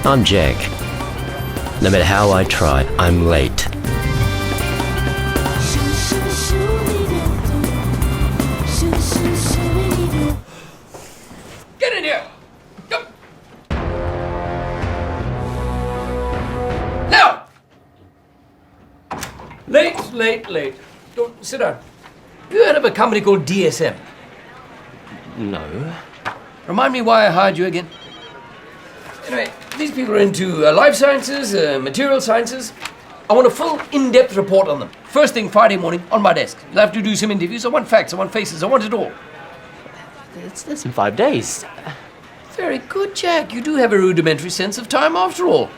I'm Jack. No matter how I try, I'm late. Get in here! Come! Now! Late. Don't sit down. Have you heard of a company called DSM? No. Remind me why I hired you again. Anyway, these people are into life sciences, material sciences. I want a full, in-depth report on them. First thing Friday morning on my desk. You'll have to do some interviews. I want facts, I want faces, I want it all. That's in 5 days. Very good, Jack. You do have a rudimentary sense of time after all.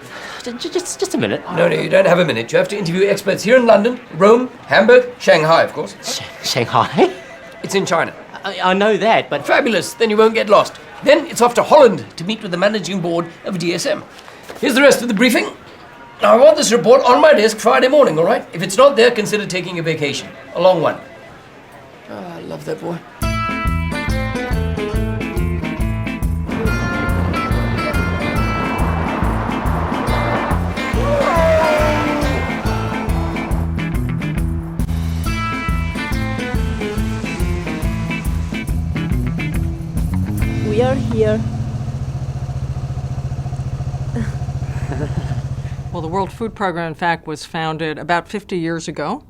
Just a minute. No, you don't have a minute. You have to interview experts here in London, Rome, Hamburg, Shanghai, of course. Shanghai? It's in China. I know that, but... Fabulous. Then you won't get lost. Then it's off to Holland to meet with the managing board of DSM. Here's the rest of the briefing. Now, I want this report on my desk Friday morning, all right? If it's not there, consider taking a vacation. A long one. Oh, I love that boy. We are here. Well, the World Food Program, in fact, was founded about 50 years ago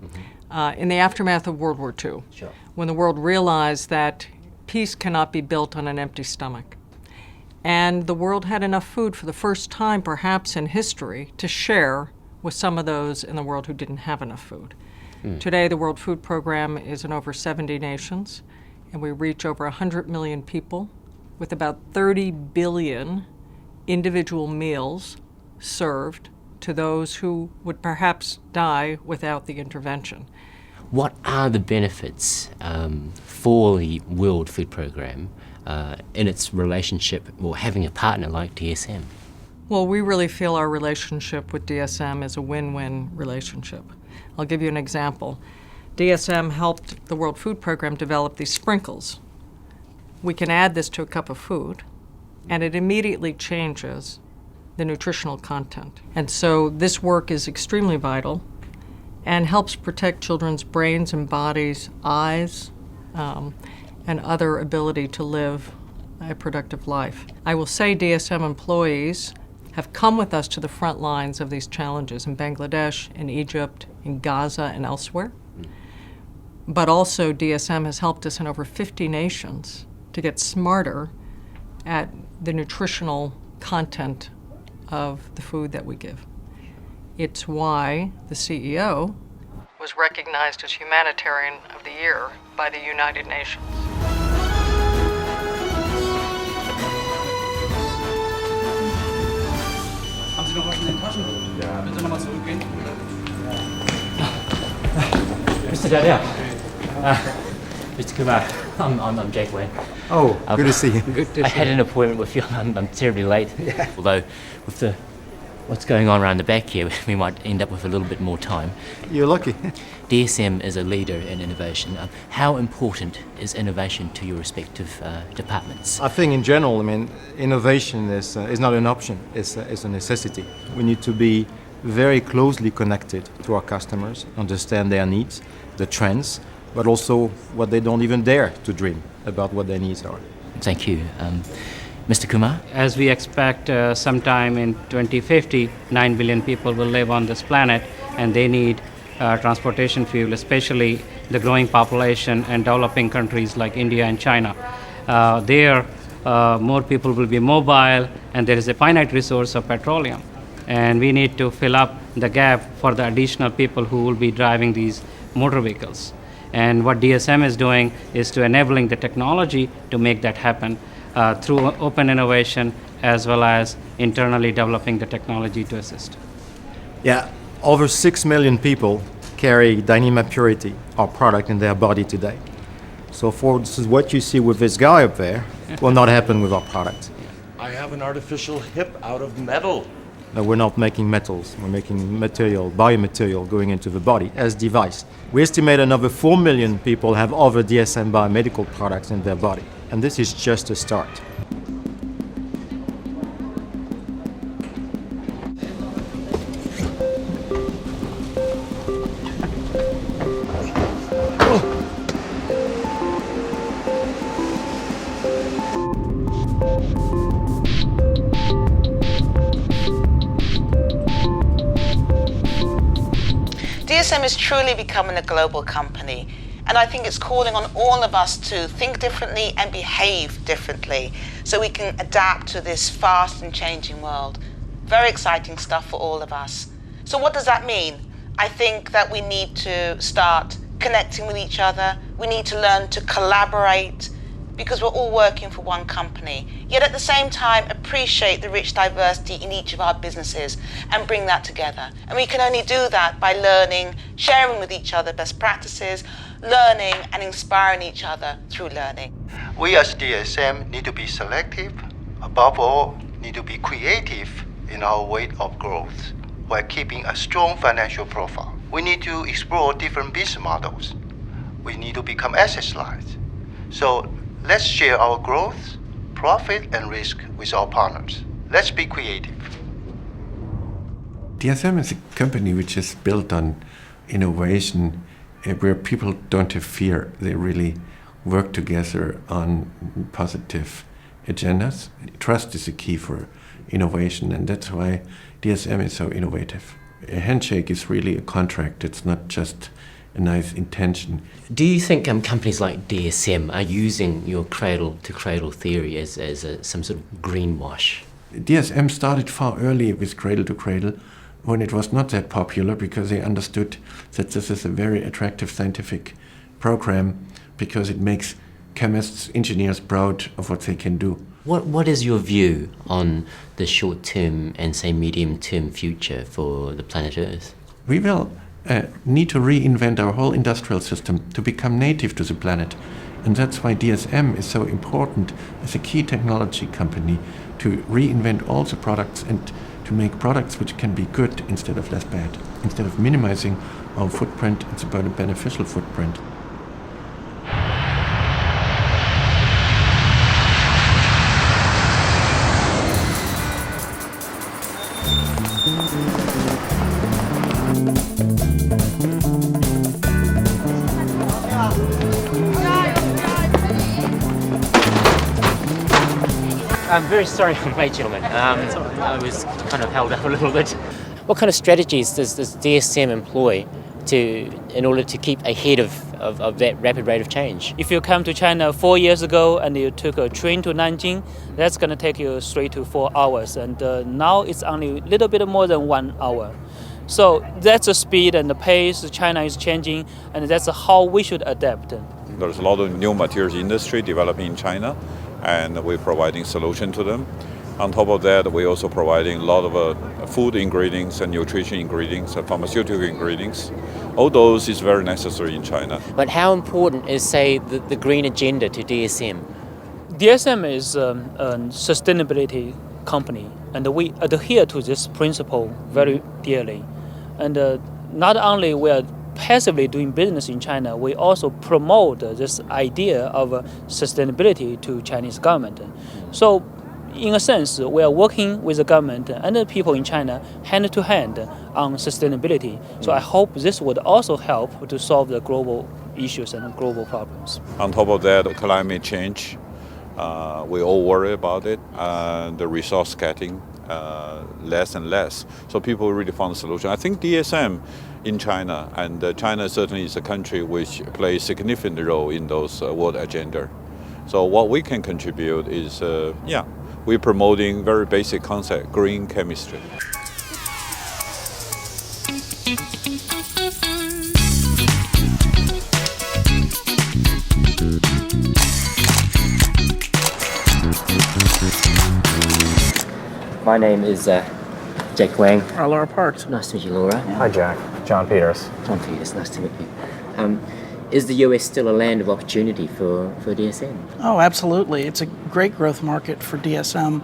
in the aftermath of World War II, Sure. when the world realized that peace cannot be built on an empty stomach. And the world had enough food for the first time, perhaps in history, to share with some of those in the world who didn't have enough food. Today, the World Food Program is in over 70 nations, and we reach over 100 million people with about 30 billion individual meals served to those who would perhaps die without the intervention. What are the benefits for the World Food Program in its relationship, or having a partner like DSM? Well, we really feel our relationship with DSM is a win-win relationship. I'll give you an example. DSM helped the World Food Program develop these sprinkles. We can add this to a cup of food, and it immediately changes the nutritional content. And so this work is extremely vital and helps protect children's brains and bodies, eyes, and other ability to live a productive life. I will say DSM employees have come with us to the front lines of these challenges in Bangladesh, in Egypt, in Gaza, and elsewhere. But also DSM has helped us in over 50 nations to get smarter at the nutritional content of the food that we give. It's why the CEO was recognized as Humanitarian of the Year by the United Nations. Haben Sie noch was in den Taschen? Ja. Wenn Sie nochmal zurückgehen? Mr. Daniel. Mr. Kumar, I'm Jake Wayne. Oh, good to see you. I had an appointment with you. I'm terribly late. Yeah. Although, with what's going on around the back here, we might end up with a little bit more time. You're lucky. DSM is a leader in innovation. How important is innovation to your respective departments? I think in general, innovation is not an option, it's a necessity. We need to be very closely connected to our customers, understand their needs, the trends, but also what they don't even dare to dream about what their needs are. Thank you. Mr. Kumar? As we expect sometime in 2050, 9 billion people will live on this planet, and they need transportation fuel, especially the growing population and developing countries like India and China. There, more people will be mobile, and there is a finite resource of petroleum. And we need to fill up the gap for the additional people who will be driving these motor vehicles. And what DSM is doing is to enabling the technology to make that happen through open innovation, as well as internally developing the technology to assist. Yeah, over 6 million people carry Dyneema Purity, our product, in their body today. So this is what you see with this guy up there will not happen with our product. I have an artificial hip out of metal. No, we're not making metals. We're making material, biomaterial going into the body as device. We estimate another 4 million people have other DSM biomedical products in their body. And this is just a start. DSM is truly becoming a global company, and I think it's calling on all of us to think differently and behave differently so we can adapt to this fast and changing world. Very exciting stuff for all of us. So what does that mean? I think that we need to start connecting with each other. We need to learn to collaborate because we're all working for one company. Yet at the same time, appreciate the rich diversity in each of our businesses and bring that together. And we can only do that by learning, sharing with each other best practices, learning and inspiring each other through learning. We as DSM need to be selective, above all, need to be creative in our way of growth while keeping a strong financial profile. We need to explore different business models. We need to become asset-light. So let's share our growth, profit, and risk with our partners. Let's be creative. DSM is a company which is built on innovation, where people don't have fear. They really work together on positive agendas. Trust is the key for innovation, and that's why DSM is so innovative. A handshake is really a contract. It's not just a nice intention. Do you think companies like DSM are using your cradle-to-cradle theory as some sort of greenwash? DSM started far early with cradle-to-cradle when it was not that popular, because they understood that this is a very attractive scientific program because it makes chemists, engineers proud of what they can do. What is your view on the short-term and, say, medium-term future for the planet Earth? We will need to reinvent our whole industrial system to become native to the planet. And that's why DSM is so important as a key technology company, to reinvent all the products and to make products which can be good instead of less bad. Instead of minimizing our footprint, it's about a beneficial footprint. I'm very sorry for my gentlemen. I was kind of held up a little bit. What kind of strategies does DSM employ in order to keep ahead of that rapid rate of change? If you come to China 4 years ago and you took a train to Nanjing, that's going to take you 3 to 4 hours. And now it's only a little bit more than 1 hour. So that's the speed and the pace China is changing, and that's how we should adapt. There's a lot of new materials industry developing in China, and we're providing solution to them. On top of that, we're also providing a lot of food ingredients and nutrition ingredients and pharmaceutical ingredients. All those is very necessary in China. But how important is, say, the green agenda to DSM? DSM is a sustainability company, and we adhere to this principle very dearly. And not only we are passively doing business in China, we also promote this idea of sustainability to Chinese government. So in a sense, we are working with the government and the people in China hand to hand on sustainability. So I hope this would also help to solve the global issues and global problems. On top of that, climate change, we all worry about it, the resource getting less and less. So people really found a solution. I think DSM in China, and China certainly is a country which plays a significant role in those world agenda. So what we can contribute is, we're promoting very basic concept, green chemistry. My name is Jack Wang. Laura Parks. Nice to meet you, Laura. Hi, Jack. Jon Peters. Jon Peters, nice to meet you. Is the US still a land of opportunity for DSM? Oh, absolutely. It's a great growth market for DSM.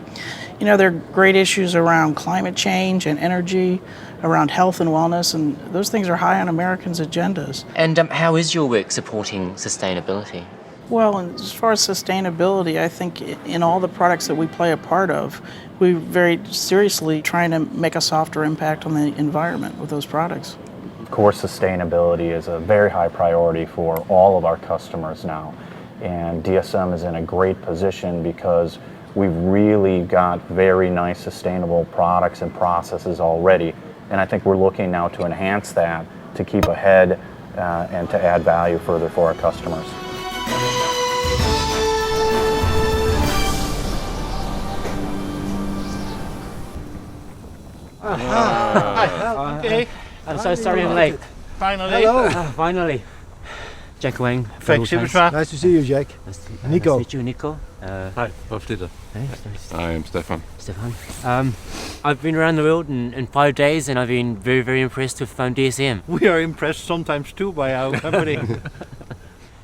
You know, there are great issues around climate change and energy, around health and wellness, and those things are high on Americans' agendas. And how is your work supporting sustainability? Well, as far as sustainability, I think in all the products that we play a part of, we're very seriously trying to make a softer impact on the environment with those products. Of course, sustainability is a very high priority for all of our customers now. And DSM is in a great position because we've really got very nice sustainable products and processes already. And I think we're looking now to enhance that to keep ahead and to add value further for our customers. Okay. I'm so sorry I'm late. Finally. Hello. Finally. Jack Wang. Nice to see you, Jack. Nico. Nice to meet you, Nico. Hi, Wolf Dieter. Hey, I am Stefan. Stefan. I've been around the world in 5 days and I've been very, very impressed with DSM. We are impressed sometimes too by our company.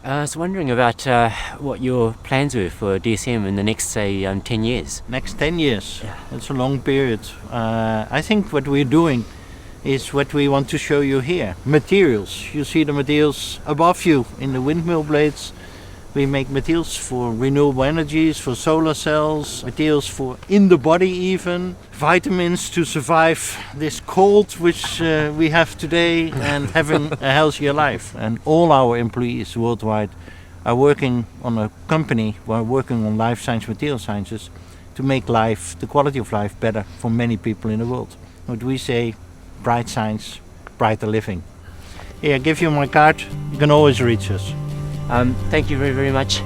I was wondering about what your plans were for DSM in the next, say, 10 years. Next 10 years. Yeah. That's a long period. I think what we're doing is what we want to show you here. Materials. You see the materials above you in the windmill blades. We make materials for renewable energies, for solar cells, materials for in the body even, vitamins to survive this cold which we have today and having a healthier life. And all our employees worldwide are working on a company, we're working on life science, material sciences, to make life, the quality of life better for many people in the world. What we say, bright science, brighter living. Here, I give you my card, you can always reach us. Thank you very, very much.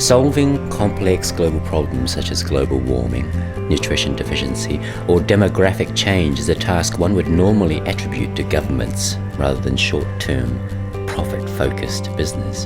Solving complex global problems such as global warming, nutrition deficiency, or demographic change is a task one would normally attribute to governments rather than short-term, profit-focused business.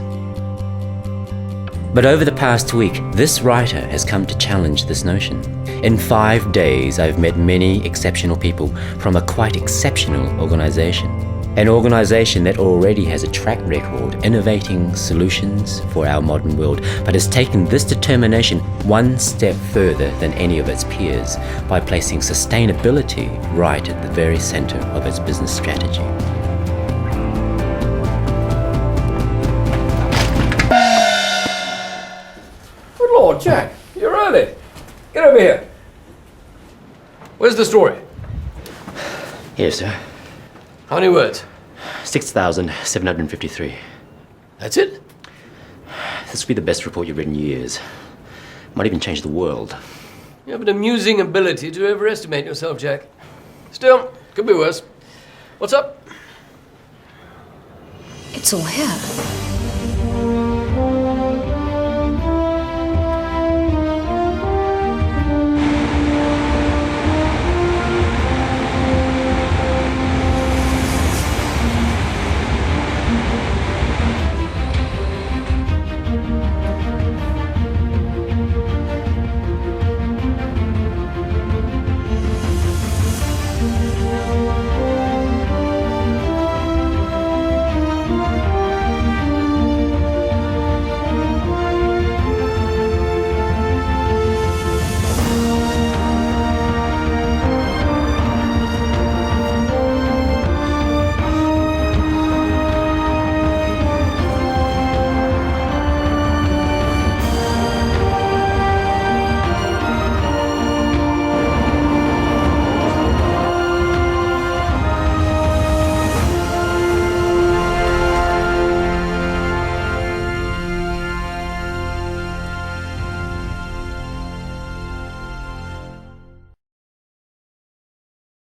But over the past week, this writer has come to challenge this notion. In 5 days, I've met many exceptional people from a quite exceptional organization. An organization that already has a track record innovating solutions for our modern world, but has taken this determination one step further than any of its peers by placing sustainability right at the very center of its business strategy. Good Lord, Jack, you're early. Get over here. Where's the story? Here, sir. How many words? 6,753. That's it? This will be the best report you've written in years. Might even change the world. You have an amusing ability to overestimate yourself, Jack. Still, could be worse. What's up? It's all here.